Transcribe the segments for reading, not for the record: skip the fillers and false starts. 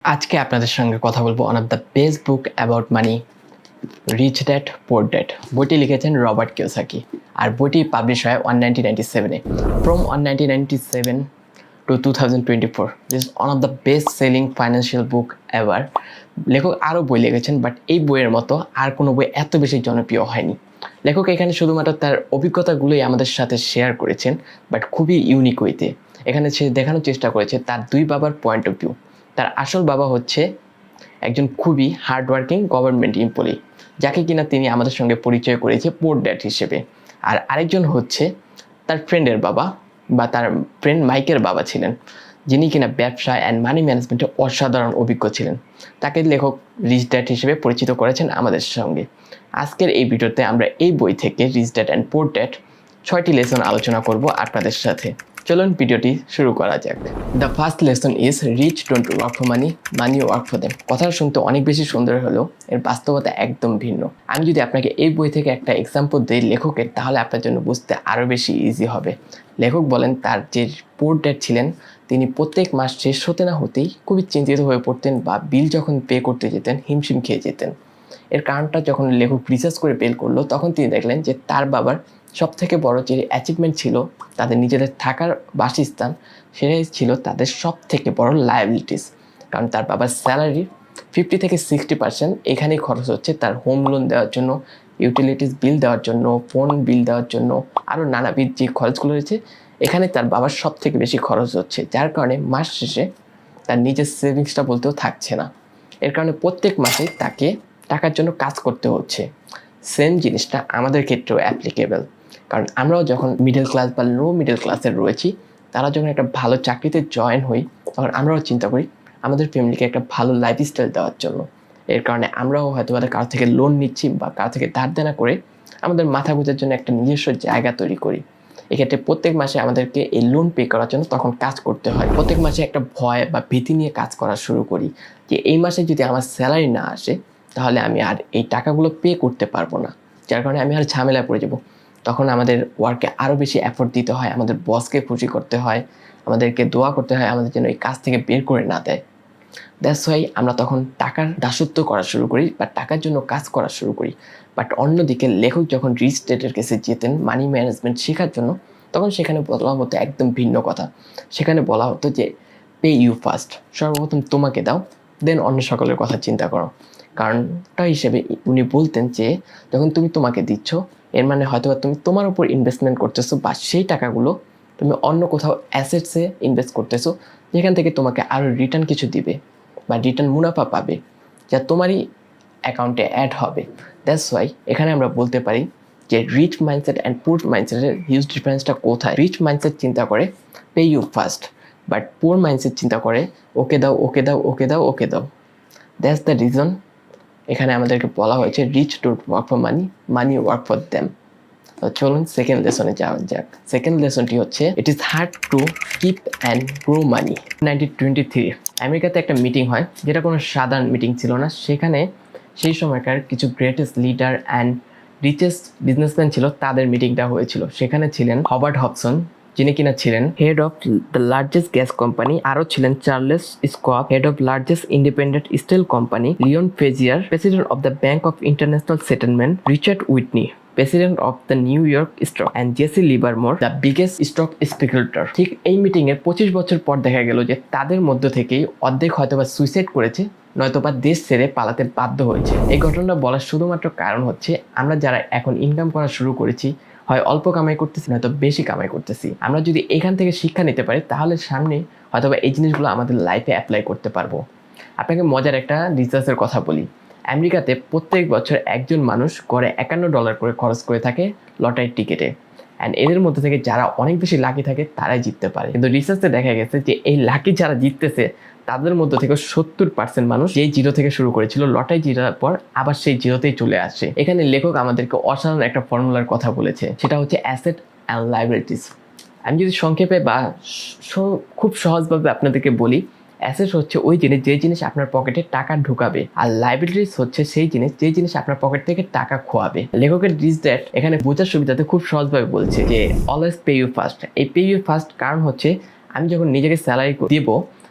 আজকে আপনাদের সঙ্গে কথা বলবো one of the best book about money, rich dad poor dad. বইটি লিখেছেন রবার্ট কিওসাকি, আর বইটি পাবলিশ হয় 1997-এ। From 1997 to 2024, this one of the best selling financial book ever. লেখক আরও বই লিখেছেন, বাট এই বইয়ের মতো আর কোনো বই এত বেশি জনপ্রিয় হয়নি। লেখক এখানে শুধুমাত্র তার অভিজ্ঞতাগুলোই আমাদের সাথে শেয়ার করেছেন, বাট খুবই ইউনিক ওয়েতে। এখানে সে দেখানোর চেষ্টা করেছে তার দুই বাবার পয়েন্ট অফ ভিউ। তার আসল বাবা হচ্ছে একজন খুবই হার্ডওয়ার্কিং গভর্নমেন্ট এমপ্লয়ি, যাকে কিনা তিনি আমাদের সঙ্গে পরিচয় করেছে পোর ড্যাড হিসেবে। আর আরেকজন হচ্ছে তার ফ্রেন্ডের বাবা, বা তার ফ্রেন্ড মাইকের বাবা ছিলেন, যিনি কিনা ব্যবসা অ্যান্ড মানি ম্যানেজমেন্টে অসাধারণ অভিজ্ঞ ছিলেন। তাকে লেখক রিচ ড্যাড হিসেবে পরিচিত করেছেন আমাদের সঙ্গে। আজকের এই ভিডিওতে আমরা এই বই থেকে rich dad and poor dad 6টি লেসন আলোচনা করব আপনাদের সাথে। চলুন ভিডিওটি শুরু করা যাক। The first lesson is rich don't work for money, money work for them. কথাটা শুনতে অনেক বেশি সুন্দর হলেও এর বাস্তবতা একদম ভিন্ন। আমি যদি আপনাকে এই বই থেকে একটা এক্সাম্পল দিই লেখকের, তাহলে আপনার জন্য বুঝতে আরও বেশি ইজি হবে। লেখক বলেন তার যে পোর ড্যাড ছিলেন, তিনি প্রত্যেক মাস শেষ হতে না হতেই খুবই চিন্তিত হয়ে পড়তেন, বা বিল যখন পে করতে যেতেন হিমশিম খেয়ে যেতেন। এর কারণটা যখন লেখক রিসার্চ করে বের করলো, তখন তিনি দেখলেন যে তার বাবার সব থেকে বড় যে অ্যাচিভমেন্ট ছিল তাদের নিজেদের থাকার বাসস্থান, সেটাই ছিল তাদের সব থেকে বড় লায়াবিলিটিস। কারণ তার বাবার স্যালারির 50 থেকে 60% এখানেই খরচ হচ্ছে তার হোম লোন দেওয়ার জন্য, ইউটিলিটিস বিল দেওয়ার জন্য, ফোন বিল দেওয়ার জন্য, আরও নানাবিধ যে খরচগুলো রয়েছে এখানে তার বাবার সব থেকে বেশি খরচ হচ্ছে। যার কারণে মাস শেষে তার নিজের সেভিংসটা বলতেও থাকছে না। এর কারণে প্রত্যেক মাসে তাকে টাকার জন্য কাজ করতে হচ্ছে। সেম জিনিসটা আমাদের ক্ষেত্রেও অ্যাপ্লিকেবল, কারণ আমরাও যখন মিডল ক্লাস বা লো মিডল ক্লাসের রয়েছি, তারা যখন একটা ভালো চাকরিতে জয়েন হই, তখন আমরাও চিন্তা করি আমাদের ফ্যামিলিকে একটা ভালো লাইফস্টাইল দেওয়ার জন্য। এর কারণে আমরাও হয়তো কারো থেকে লোন নিচ্ছি বা কারো থেকে ধার দেনা করে আমাদের মাথা গোঁজার জন্য একটা নিজস্ব জায়গা তৈরি করি। এক্ষেত্রে প্রত্যেক মাসে আমাদেরকে এই লোন পে করার জন্য তখন কাজ করতে হয়। প্রত্যেক মাসে একটা ভয় বা ভীতি নিয়ে কাজ করা শুরু করি যে এই মাসে যদি আমার স্যালারি না আসে, তাহলে আমি আর এই টাকাগুলো পে করতে পারবো না। যার কারণে আমি আর ঝামেলায় পড়ে যাব। তখন আমাদের ওয়ার্কে আরও বেশি এফোর্ট দিতে হয়, আমাদের বসকে খুশি করতে হয়, আমাদেরকে দোয়া করতে হয় আমাদের যেন এই কাজ থেকে বের করে না দেয়। দ্যাটস ওয়াই আমরা তখন টাকার দাসত্ব করা শুরু করি বা টাকার জন্য কাজ করা শুরু করি। বাট অন্যদিকে লেখক যখন রিচ ড্যাডের কাছে যেতেন মানি ম্যানেজমেন্ট শেখার জন্য, তখন সেখানে বলা হতো একদম ভিন্ন কথা। সেখানে বলা হতো যে পে ইউ ফার্স্ট, সর্বপ্রথম তোমাকে দাও, দেন অন্য সকলের কথা চিন্তা করো। কারণটা হিসেবে উনি বলতেন যে যখন তুমি তোমাকে দিচ্ছ, এর মানে হয়তো তুমি তোমার উপর ইনভেস্টমেন্ট করতেছো, বা সেই টাকাগুলো তুমি অন্য কোথাও অ্যাসেটসে ইনভেস্ট করতেছো, যেখান থেকে তোমাকে আরও রিটার্ন কিছু দিবে বা রিটার্ন মুনাফা পাবে, যা তোমারই অ্যাকাউন্টে অ্যাড হবে। দ্যাটস ওয়াই এখানে আমরা বলতে পারি যে রিচ মাইন্ডসেট অ্যান্ড পুর মাইন্ডসেটের হিউজ ডিফারেন্সটা কোথায়। রিচ মাইন্ডসেট চিন্তা করে পে ইউ ফার্স্ট, বাট পুর মাইন্ডসেট চিন্তা করে ওকে দাও, ওকে দাও, ওকে দাও, ওকে দাও। দ্যাটস দ্য রিজন এখানে আমাদেরকে বলা হয়েছে rich don't work for money, money work for them. চলুন সেকেন্ড লেসনে যাওয়া যাক। সেকেন্ড লেসনটি হচ্ছে it is hard to keep and grow money. 1923 আমেরিকাতে একটা মিটিং হয়, যেটা কোনো সাধারণ মিটিং ছিল না। সেখানে সেই সময়কার কিছু greatest leader and richest businessman ছিল, তাদের মিটিংটা হয়েছিল। সেখানে ছিলেন রবার্ট হবসন, যিনি কিনা ছিলেন head of the largest gas company. আরও ছিলেন Charles Schwab, head of largest independent steel company, Leon Fraser, president of the bank of international settlement, Richard Whitney, president of the New York stock, and Jesse Livermore, the biggest stock speculator. ঠিক এই মিটিংয়ের 25 বছর পর দেখা গেল যে তাদের মধ্য থেকেই অর্ধেক হয়তোবা সুইসাইড করেছে, নয়তোবা দেশ ছেড়ে পালাতে বাধ্য হয়েছে। এই ঘটনাটা বলার শুধুমাত্র কারণ হচ্ছে আমরা যারা এখন ইনকাম করা শুরু করেছি, হয় অল্প কামাই করতেছি, নয়তো বেশি কামাই করতেছি। আমরা যদি এখান থেকে শিক্ষা নিতে পারি, তাহলে সামনে হয়তোবা এই জিনিসগুলো আমাদের লাইফে অ্যাপ্লাই করতে পারবো। আপনাকে মজার একটা রিসার্চের কথা বলি। আমেরিকাতে প্রত্যেক বছর একজন মানুষ গড়ে $51 করে খরচ করে থাকে লটারির টিকিটে। অ্যান্ড এদের মধ্যে থেকে যারা অনেক বেশি লাকি থাকে তারাই জিততে পারে। কিন্তু রিসার্চে দেখা গেছে যে এই লাকি যারা জিততেছে, তাদের মধ্যে থেকে 70% মানুষ যেই জিরো থেকে শুরু করেছিল, লটারি জিতার পর আবার সেই জিরোতেই চলে আসে। এখানে লেখক আমাদেরকে অসাধারণ একটা ফর্মুলার কথা বলেছে, সেটা হচ্ছে অ্যাসেট অ্যান্ড লাইবিলিটিস। আমি যদি সংক্ষেপে বা খুব সহজভাবে আপনাদেরকে বলি, অ্যাসেট হচ্ছে ওই জিনিস যে জিনিস আপনার পকেটে টাকা ঢুকাবে, আর লাইবিলিটিস হচ্ছে সেই জিনিস যে জিনিস আপনার পকেট থেকে টাকা খোয়াবে। লেখকের রিচ ড্যাড এখানে বোঝার সুবিধাতে খুব সহজভাবে বলছে যে অলওয়েজ পে ইউ ফার্স্ট। এই পে ইউ ফার্স্ট কারণ হচ্ছে আমি যখন নিজেকে স্যালারি দেব,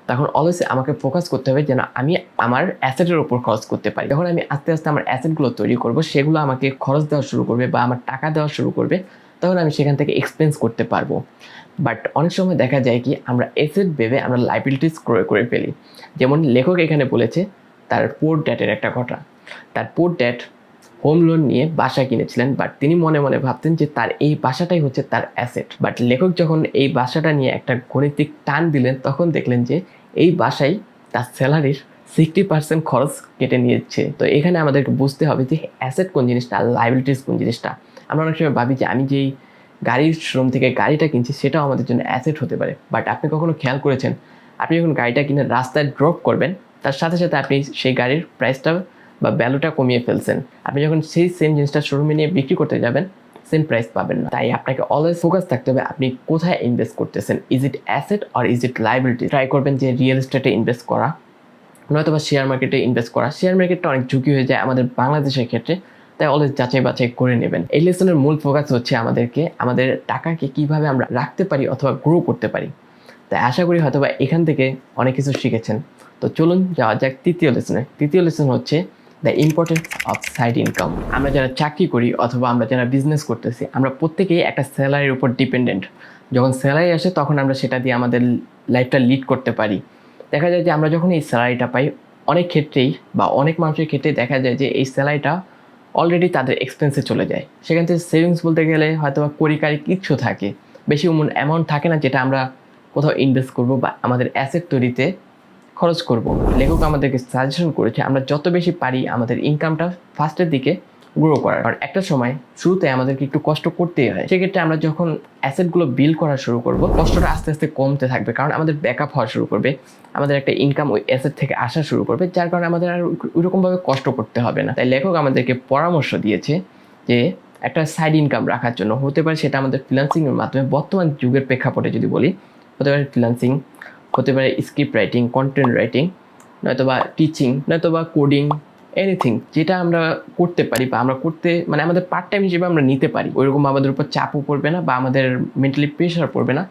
তখন অলওয়েজ আমাকে ফোকাস করতে হবে যেন আমি আমার অ্যাসেটের উপর খরচ করতে পারি। যখন আমি আস্তে আস্তে আমার অ্যাসেটগুলো তৈরি করব, সেগুলো আমাকে খরচ দেওয়া শুরু করবে বা আমার টাকা দেওয়া শুরু করবে, তখন আমি সেখান থেকে এক্সপেন্স করতে পারবো। বাট অনেক সময় দেখা যায় কি আমরা অ্যাসেট ভেবে আমরা লাইবিলিটিস ক্রয় করে ফেলি। যেমন লেখক এখানে বলেছে তার পোর ড্যাডের একটা ঘটনা। তার পোর ড্যাড হোম লোন নিয়ে বাসা কিনেছিলেন, বাট তিনি মনে মনে ভাবতেন যে তার এই বাসাটাই হচ্ছে তার অ্যাসেট। বাট লেখক যখন এই বাসাটা নিয়ে একটা গাণিতিক টান দিলেন, তখন দেখলেন যে এই বাসায় তার স্যালারির 60% খরচ কেটে নিয়েছে। তো এখানে আমাদেরকে বুঝতে হবে যে অ্যাসেট কোন জিনিসটা আর লাইবিলিটিস কোন জিনিসটা। আমরা অনেক সময় ভাবি যে আমি যেই গাড়ির শোরুম থেকে গাড়িটা কিনছি সেটাও আমাদের জন্য অ্যাসেট হতে পারে। বাট আপনি কখনো খেয়াল করেছেন আপনি যখন গাড়িটা কিনে রাস্তায় ড্রপ করবেন, তার সাথে সাথে আপনি সেই গাড়ির প্রাইসটা বা ভ্যালুটা কমিয়ে ফেলছেন। আপনি যখন সেই সেম জিনিসটা শোরুমে নিয়ে বিক্রি করতে যাবেন, সেম প্রাইস পাবেন না। তাই আপনাকে অলওয়েজ ফোকাস থাকতে হবে আপনি কোথায় ইনভেস্ট করতেছেন, is it asset or is it liability. Try করবেন যে রিয়েল এস্টেটে ইনভেস্ট করা, নয়তো বা শেয়ার মার্কেটে ইনভেস্ট করা। শেয়ার মার্কেটটা অনেক ঝুঁকি হয়ে যায় আমাদের বাংলাদেশের ক্ষেত্রে, তাই অলওয়েজ যাচাই বাছাই করে নেবেন। এই লেসনের মূল ফোকাস হচ্ছে আমাদেরকে আমাদের টাকাকে কিভাবে আমরা রাখতে পারি অথবা গ্রো করতে পারি। তাই আশা করি হয়তো বা এখান থেকে অনেক কিছু শিখেছেন। তো চলুন যাওয়া যাক তৃতীয় লেসনে। তৃতীয় লেসন হচ্ছে the importance of side income. আমরা যারা চাকরি করি অথবা আমরা যারা বিজনেস করতেছি, আমরা প্রত্যেকেই একটা স্যালারির উপর ডিপেন্ডেন্ট। যখন স্যালারি আসে তখন আমরা সেটা দিয়ে আমাদের লাইফটা লিড করতে পারি। দেখা যায় যে আমরা যখন এই স্যালারিটা পাই, অনেক ক্ষেত্রেই বা অনেক মানুষের ক্ষেত্রে দেখা যায় যে এই স্যালারিটা অলরেডি তাদের এক্সপেন্সে চলে যায়। সেখান থেকে সেভিংস বলতে গেলে হয়তো বা করিকারি কিচ্ছু থাকে, বেশি অ্যামাউন্ট থাকে না যেটা আমরা কোথাও ইনভেস্ট করব বা আমাদের অ্যাসেট তৈরিতে খরচ করব। লেখক আমাদেরকে সাজেশন করেছে আমরা যত বেশি পারি আমাদের ইনকামটা ফার্স্টের দিকে গ্রো করার। কারণ একটা সময় শুরুতে আমাদেরকে একটু কষ্ট করতেই হয়। সেক্ষেত্রে আমরা যখন অ্যাসেটগুলো বিল্ড করা শুরু করব, কষ্টটা আস্তে আস্তে কমতে থাকবে, কারণ আমাদের ব্যাকআপ হওয়া শুরু করবে, আমাদের একটা ইনকাম ওই অ্যাসেট থেকে আসা শুরু করবে, যার কারণে আমাদের আর ওইরকমভাবে কষ্ট করতে হবে না। তাই লেখক আমাদেরকে পরামর্শ দিয়েছে যে একটা সাইড ইনকাম রাখার জন্য। হতে পারে সেটা আমাদের ফ্রিল্যান্সিংয়ের মাধ্যমে, বর্তমান যুগের প্রেক্ষাপটে যদি বলি, হতে পারে ফ্রিল্যান্সিং, হতে পারে স্ক্রিপ্ট রাইটিং, কন্টেন্ট রাইটিং, নয়তো বা টিচিং, নয়তো বা কোডিং, এনিথিং যেটা আমরা করতে পারি বা আমরা করতে মানে আমাদের পার্ট টাইম হিসেবে আমরা নিতে পারি। ওইরকম আমাদের উপর চাপও পড়বে না বা আমাদের মেন্টালি প্রেশার পড়বে না।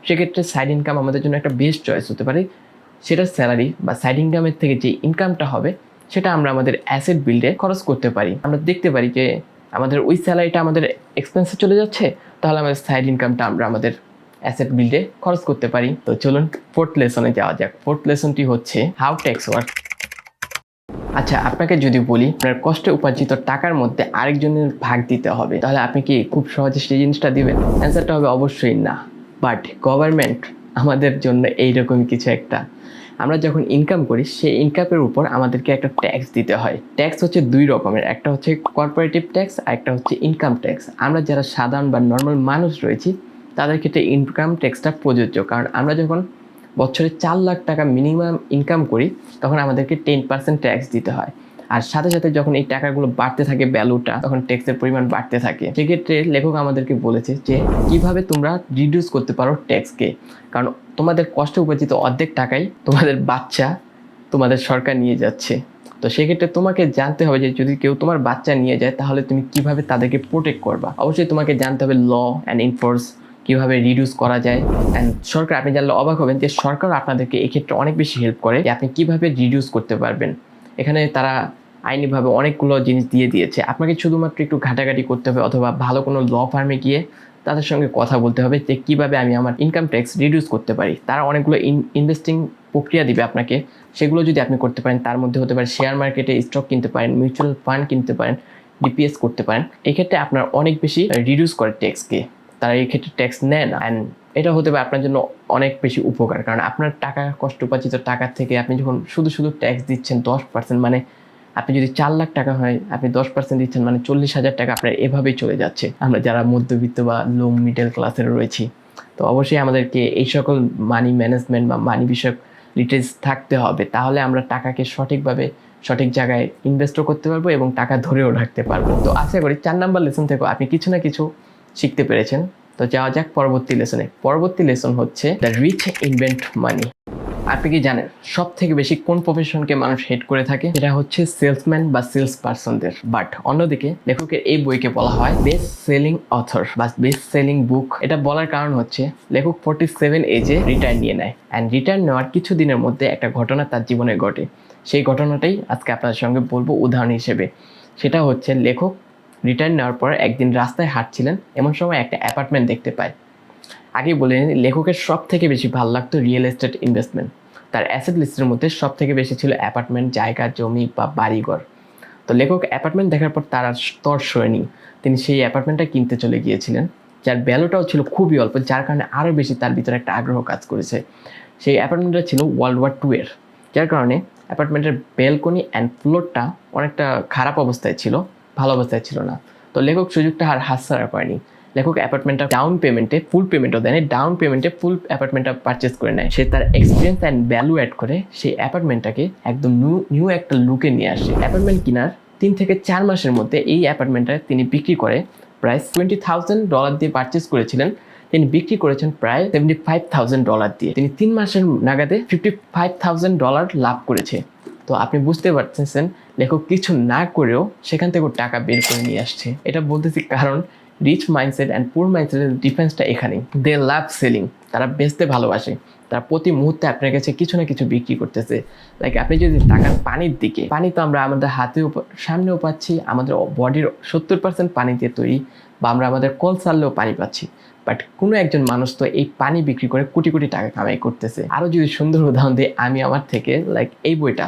সেক্ষেত্রে সাইড ইনকাম আমাদের জন্য একটা বেস্ট চয়েস হতে পারে। সেটা স্যালারি বা সাইড ইনকামের থেকে যে ইনকামটা হবে সেটা আমরা আমাদের অ্যাসেট বিল্ডে খরচ করতে পারি। আমরা দেখতে পারি যে আমাদের ওই স্যালারিটা আমাদের এক্সপেন্সে চলে যাচ্ছে, তাহলে আমাদের সাইড ইনকামটা আমরা আমাদের অ্যাসেট বিল্ডে খরচ করতে পারি। তো চলুন ফোর্থ লেসনে যাওয়া যাক। ফোর্থ লেসনটি হচ্ছে হাউ ট্যাক্স ওয়ার্ক। আচ্ছা, আপনাকে যদি বলি আপনার কষ্টে উপার্জিত টাকার মধ্যে আরেকজনের ভাগ দিতে হবে, তাহলে আপনি কি খুব সহজে সেই জিনিসটা দিবেন? অ্যান্সারটা হবে অবশ্যই না। বাট গভর্নমেন্ট আমাদের জন্য এইরকম কিছু একটা, আমরা যখন ইনকাম করি সেই ইনকামের উপর আমাদেরকে একটা ট্যাক্স দিতে হয়। ট্যাক্স হচ্ছে দুই রকমের, একটা হচ্ছে কর্পোরেটিভ ট্যাক্স আর একটা হচ্ছে ইনকাম ট্যাক্স। আমরা যারা সাধারণ বা নর্মাল মানুষ রয়েছি তাদের ক্ষেত্রে ইনকাম ট্যাক্সটা প্রযোজ্য, কারণ আমরা যখন বছরে 4 লাখ টাকা মিনিমাম ইনকাম করি তখন আমাদেরকে 10% ট্যাক্স দিতে হয়। আর সাথে সাথে যখন এই টাকাগুলো বাড়তে থাকে ভ্যালুটা, তখন ট্যাক্সের পরিমাণ বাড়তে থাকে। সেক্ষেত্রে লেখক আমাদেরকে বলেছে যে কিভাবে তোমরা রিডিউস করতে পারো ট্যাক্সকে, কারণ তোমাদের কষ্ট উপার্জিত অর্ধেক টাকাই তোমাদের বাচ্চা তোমাদের সরকার নিয়ে যাচ্ছে। তো সেক্ষেত্রে তোমাকে জানতে হবে যে যদি কেউ তোমার বাচ্চা নিয়ে যায় তাহলে তুমি কিভাবে তাদেরকে প্রোটেক্ট করবা। অবশ্যই তোমাকে জানতে হবে ল অ্যান্ড এনফোর্স কীভাবে রিডিউস করা যায়। অ্যান্ড সরকার, আপনি জানলে অবাক হবেন যে সরকার আপনাদেরকে এক্ষেত্রে অনেক বেশি হেল্প করে যে আপনি কীভাবে রিডিউস করতে পারবেন। এখানে তারা আইনিভাবে অনেকগুলো জিনিস দিয়ে দিয়েছে, আপনাকে শুধুমাত্র একটু ঘাটাঘাটি করতে হবে অথবা ভালো কোনো ল ফার্মে গিয়ে তাদের সঙ্গে কথা বলতে হবে যে কীভাবে আমি আমার ইনকাম ট্যাক্স রিডিউস করতে পারি। তারা অনেকগুলো ইনভেস্টিং প্রক্রিয়া দিবে আপনাকে, সেগুলো যদি আপনি করতে পারেন, তার মধ্যে হতে পারে শেয়ার মার্কেটে স্টক কিনতে পারেন, মিউচুয়াল ফান্ড কিনতে পারেন, ডিপিএস করতে পারেন। এক্ষেত্রে আপনার অনেক বেশি রিডিউস করে ট্যাক্সকে, তারা এই ক্ষেত্রে ট্যাক্স নেয় না। অ্যান্ড এটা হতে পারে আপনার জন্য অনেক বেশি উপকার, কারণ আপনার টাকা কষ্ট উপার্জিত টাকার থেকে আপনি যখন শুধু শুধু ট্যাক্স দিচ্ছেন 10%, মানে আপনি যদি 4 লাখ টাকা হয় আপনি 10% দিচ্ছেন, মানে 40,000 টাকা আপনার এভাবেই চলে যাচ্ছে। আমরা যারা মধ্যবিত্ত বা লো মিডল ক্লাসের রয়েছি, তো অবশ্যই আমাদেরকে এই সকল মানি ম্যানেজমেন্ট বা মানি বিষয়ক ডিটেলস থাকতে হবে, তাহলে আমরা টাকাকে সঠিকভাবে সঠিক জায়গায় ইনভেস্টও করতে পারবো এবং টাকা ধরেও রাখতে পারবো। তো আশা করি 4 নাম্বার লেসন থেকে আপনি কিছু না কিছু শিখতে পেরেছেন। তো যাওয়া যাক পরবর্তী লেসনে। পরবর্তী লেসন হচ্ছে দ্য রিচ ইনভেন্ট মানি। আপনি কি জানেন সব থেকে বেশি কোন প্রফেশনকে মানুষ হেট করে থাকে? এটা হচ্ছে সেলসম্যান বা সেলস পার্সনদের। বাট অন্যদিকে লেখকের এই বইকে বলা হয় বেস্ট সেলিং অথর বা বেস্ট সেলিং বুক। এটা বলার কারণ হচ্ছে লেখক 47 এজে রিটায়ার নিয়ে নেয়, অ্যান্ড রিটায়ার নেওয়ার কিছু দিনের মধ্যে একটা ঘটনা তার জীবনে ঘটে। সেই ঘটনাটাই আজকে আপনার সঙ্গে বলবো উদাহরণ হিসেবে। সেটা হচ্ছে লেখক রিটায়ার নেওয়ার পর একদিন রাস্তায় হাঁটছিলেন, এমন সময় একটা অ্যাপার্টমেন্ট দেখতে পায়। আগেই বলে লেখকের সব থেকে বেশি ভালো লাগতো রিয়েল এস্টেট ইনভেস্টমেন্ট। তার অ্যাসেট লিস্টের মধ্যে সব থেকে বেশি ছিল অ্যাপার্টমেন্ট, জায়গা জমি বা বাড়িঘর। তো লেখক অ্যাপার্টমেন্ট দেখার পর তার আর তর সরেনি, তিনি সেই অ্যাপার্টমেন্টটা কিনতে চলে গিয়েছিলেন, যার ভ্যালুটাও ছিল খুবই অল্প, যার কারণে আরও বেশি তার ভিতরে একটা আগ্রহ কাজ করেছে। সেই অ্যাপার্টমেন্টটা ছিল ওয়ার্ল্ড ওয়ার 2 এর, যার কারণে অ্যাপার্টমেন্টের ব্যালকনি অ্যান্ড ফ্লোরটা অনেকটা খারাপ অবস্থায় ছিল, ভালো অবস্থায় ছিল না। তো লেখক সুযোগটা আর হাতছাড়া করেনি। লেখক অ্যাপার্টমেন্টটা ডাউন পেমেন্টে, ফুল পেমেন্টও দেয়নি, ডাউন পেমেন্টে ফুল অ্যাপার্টমেন্টটা পারচেস করে নেয়। সে তার এক্সপিরিয়েন্স অ্যান্ড ভ্যালু অ্যাড করে সেই অ্যাপার্টমেন্টটাকে একদম নিউ একটা লুকে নিয়ে আসে। অ্যাপার্টমেন্ট কেনার 3 থেকে 4 মাসের মধ্যে এই অ্যাপার্টমেন্টটা তিনি বিক্রি করে প্রায় $20,000 দিয়ে পারচেস করেছিলেন, তিনি বিক্রি করেছেন প্রায় $75,000 দিয়ে। তিনি 3 মাসের নাগাদে $55,000 লাভ করেছে। তো আপনি বুঝতে পারতেছেন লেখক কিছু না করেও সেখান থেকে টাকা বের করে নিয়ে আসছে। এটা বলতেছি কারণ রিচ মাইন্ডসেট অ্যান্ড পুর মাইন্ডসেটের ডিফারেন্সটা এখানেই। দে লাভ সেলিং, তারা বেচতে ভালোবাসে, তারা প্রতি মুহূর্তে আপনার কাছে কিছু না কিছু বিক্রি করতেছে। লাইক আপনি যদি তাকান পানির দিকে, পানি তো আমরা আমাদের হাতেও সামনেও পাচ্ছি, আমাদের বডির 70% পানি দিয়ে তৈরি, বা আমরা আমাদের কল চাললেও পানি পাচ্ছি। বাট কোনো একজন মানুষ তো এই পানি বিক্রি করে কোটি কোটি টাকা কামাই করতেছে। আরও যদি সুন্দর উদাহরণ দিই আমি আমার থেকে, লাইক এই বইটা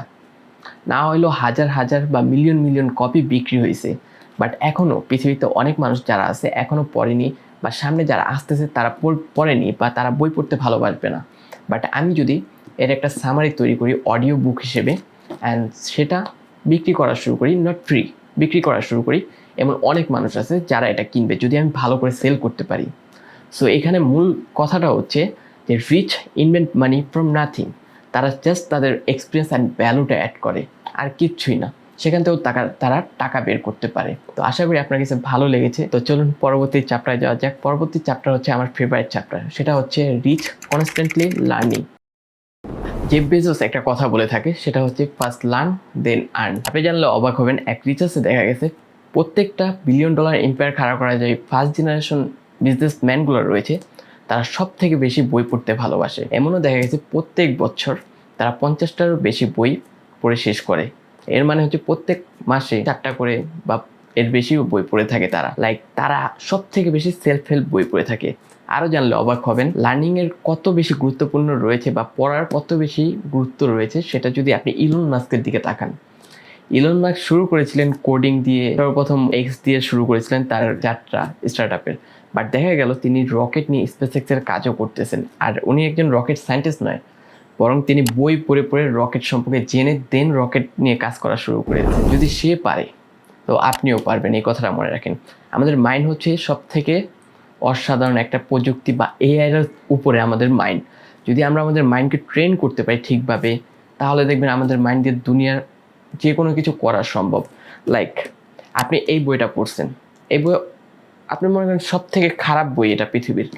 না হইলেও হাজার হাজার বা মিলিয়ন মিলিয়ন কপি বিক্রি হয়েছে, বাট এখনও পৃথিবীতে অনেক মানুষ যারা আছে এখনও পড়েনি, বা সামনে যারা আসতেছে তারা পড়েনি, বা তারা বই পড়তে ভালোবাসবে না। বাট আমি যদি এর একটা সামারি তৈরি করি অডিও বুক হিসেবে, অ্যান্ড সেটা বিক্রি করা শুরু করি, নট ফ্রি, বিক্রি করা শুরু করি, এমন অনেক মানুষ আছে যারা এটা কিনবে যদি আমি ভালো করে সেল করতে পারি। সো এখানে মূল কথাটা হচ্ছে যে rich invent money from nothing. তারা জাস্ট তাদের এক্সপিরিয়েন্স অ্যান্ড ভ্যালুটা অ্যাড করে, আর কিচ্ছুই না। সেখান থেকেও তারা টাকা বের করতে পারে। তো আশা করি আপনার কাছে ভালো লেগেছে। তো চলুন পরবর্তী চ্যাপ্টারে যাওয়া যাক। পরবর্তী চ্যাপ্টার হচ্ছে আমার ফেভারিট চ্যাপ্টার, সেটা হচ্ছে rich constantly learning. Jeff Bezos একটা কথা বলে থাকে, সেটা হচ্ছে ফার্স্ট লার্ন দেন আর্ন। আপনি জানলে অবাক হবেন, এক রিসার্চে দেখা গেছে প্রত্যেকটা $1 বিলিয়ন এম্পায়ার খাড়া করা যায় ফার্স্ট জেনারেশন বিজনেসম্যানগুলো রয়েছে, তারা সব থেকে বেশি বই পড়তে ভালোবাসে। এমনও দেখা গেছে প্রত্যেক বছর তারা 50টারও বেশি বই পড়ে শেষ করে। এর মানে হচ্ছে প্রত্যেক মাসে 4টা করে বা এর বেশিও বই পড়ে থাকে তারা। লাইক তারা সব থেকে বেশি সেলফ হেল্প বই পড়ে থাকে। আরও জানলে অবাক হবেন লার্নিংয়ের কত বেশি গুরুত্বপূর্ণ রয়েছে বা পড়ার কত বেশি গুরুত্ব রয়েছে, সেটা যদি আপনি ইলন মাস্কের দিকে তাকান। ইলন মাস্ক শুরু করেছিলেন কোডিং দিয়ে, সর্বপ্রথম এক্স দিয়ে শুরু করেছিলেন তার যাত্রা স্টার্টআপের। বাট দেখা গেল তিনি রকেট নিয়ে স্পেসএক্সের কাজও করতেছেন, আর উনি একজন রকেট সায়েন্টিস্ট নয়, বরং তিনি বই পড়ে পড়ে রকেট সম্পর্কে জেনে দেন রকেট নিয়ে কাজ করা শুরু করেছেন। যদি সে পারে তো আপনিও পারবেন, এই কথাটা মনে রাখেন। আমাদের মাইন্ড হচ্ছে সব থেকে অসাধারণ একটা প্রযুক্তি, বা এআইয়ের উপরে আমাদের মাইন্ড। যদি আমরা আমাদের মাইন্ডকে ট্রেন করতে পারি ঠিকভাবে, তাহলে দেখবেন আমাদের মাইন্ড দিয়ে দুনিয়ার যে কোনো কিছু করা সম্ভব। লাইক আপনি এই বইটা পড়ছেন, এই বই আপনি মনে করেন সব থেকে খারাপ বই এটা পৃথিবীর,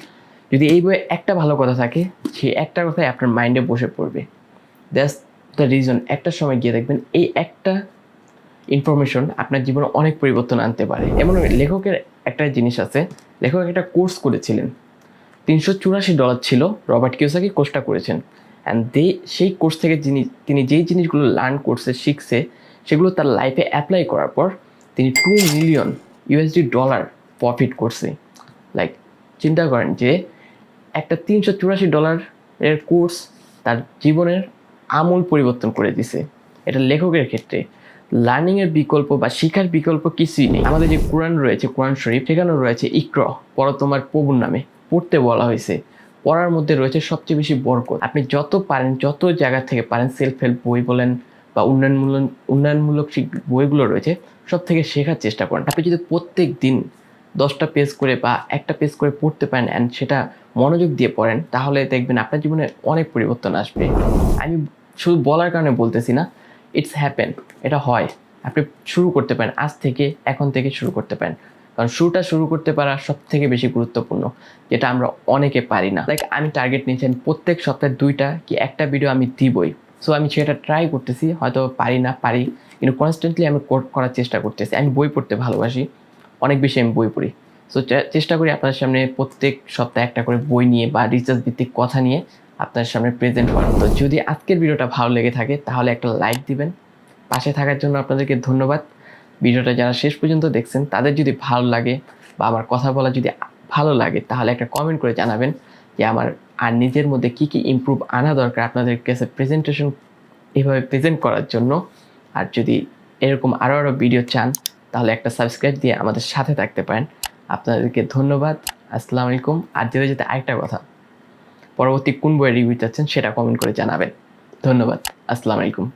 যদি এই বইয়ে একটা ভালো কথা থাকে, সেই একটা কথাই আপনার মাইন্ডে বসে পড়বে। That's the reason. একটা সময় গিয়ে দেখবেন এই একটা ইনফরমেশন আপনার জীবনে অনেক পরিবর্তন আনতে পারে। এমন লেখকের একটা জিনিস আছে, লেখক একটা কোর্স করেছিলেন, $384 ছিল, রবার্ট কিওসাকি কোর্সটা করেছেন। অ্যান্ড সেই কোর্স থেকে তিনি যেই জিনিসগুলো লার্ন করছে, শিখছে, সেগুলো তার লাইফে অ্যাপ্লাই করার পর তিনি $2 মিলিয়ন প্রফিট করছে। লাইক চিন্তা করেন যে একটা $384 কোর্স তার জীবনের আমূল পরিবর্তন করে দিছে। এটা লেখকের ক্ষেত্রে লার্নিংয়ের বিকল্প বা শিখার বিকল্প কিছুই নেই। আমাদের যে কোরআন রয়েছে, কোরআন শরীফ, সেখানেও রয়েছে ইকরা, পড়ো তোমার প্রভুর নামে, পড়তে বলা হয়েছে। পড়ার মধ্যে রয়েছে সবচেয়ে বেশি বরকত। আপনি যত পারেন, যত জায়গা থেকে পারেন, সেলফ হেল্প বই বলেন বা উন্নয়নমূলক বইগুলো রয়েছে, সব থেকে শেখার চেষ্টা করেন। আপনি যদি প্রত্যেক দিন 10টা পেজ করে বা একটা পেজ করে পড়তে পারেন, অ্যান্ড সেটা মনোযোগ দিয়ে পড়েন, তাহলে দেখবেন আপনার জীবনে অনেক পরিবর্তন আসবে। আমি শুধু বলার কারণে বলতেছি না, ইটস হ্যাপেন, এটা হয়। আপনি শুরু করতে পারেন আজ থেকে, এখন থেকে শুরু করতে পারেন। কারণ শুরুটা শুরু করতে পারা সব থেকে বেশি গুরুত্বপূর্ণ, যেটা আমরা অনেকে পারি না। লাইক আমি টার্গেট নিয়েছি প্রত্যেক সপ্তাহে 2টা কি একটা ভিডিও আমি দিবই। সো আমি সেটা ট্রাই করতেছি, হয়তো পারি, কিন্তু কনস্ট্যান্টলি আমি করার চেষ্টা করতেছি। আমি বই পড়তে ভালোবাসি, অনেক বেশি আমি বই পড়ি। সো চেষ্টা করি আপনাদের সামনে প্রত্যেক সপ্তাহে একটা করে বই নিয়ে বা রিসার্চ ভিত্তিক কথা নিয়ে আপনাদের সামনে প্রেজেন্ট করার। তো যদি আজকের ভিডিওটা ভালো লেগে থাকে তাহলে একটা লাইক দিবেন। পাশে থাকার জন্য আপনাদেরকে ধন্যবাদ। ভিডিওটা যারা শেষ পর্যন্ত দেখছেন তাদের যদি ভালো লাগে বা আমার কথা বলা যদি ভালো লাগে তাহলে একটা কমেন্ট করে জানাবেন যে আমার আর নিজের মধ্যে কী কী ইমপ্রুভ আনা দরকার আপনাদের কাছে প্রেজেন্টেশন এইভাবে প্রেজেন্ট করার জন্য। আর যদি এরকম আরও ভিডিও চান তাহলে একটা সাবস্ক্রাইব দিয়ে আমাদের সাথে থাকতে পারেন। আপনাদেরকে ধন্যবাদ। আসসালামু আলাইকুম। আর যেতে আরেকটা কথা, পরবর্তী কোন বইয়ের রিভিউ চাচ্ছেন সেটা কমেন্ট করে জানাবেন। ধন্যবাদ। আসসালামু আলাইকুম।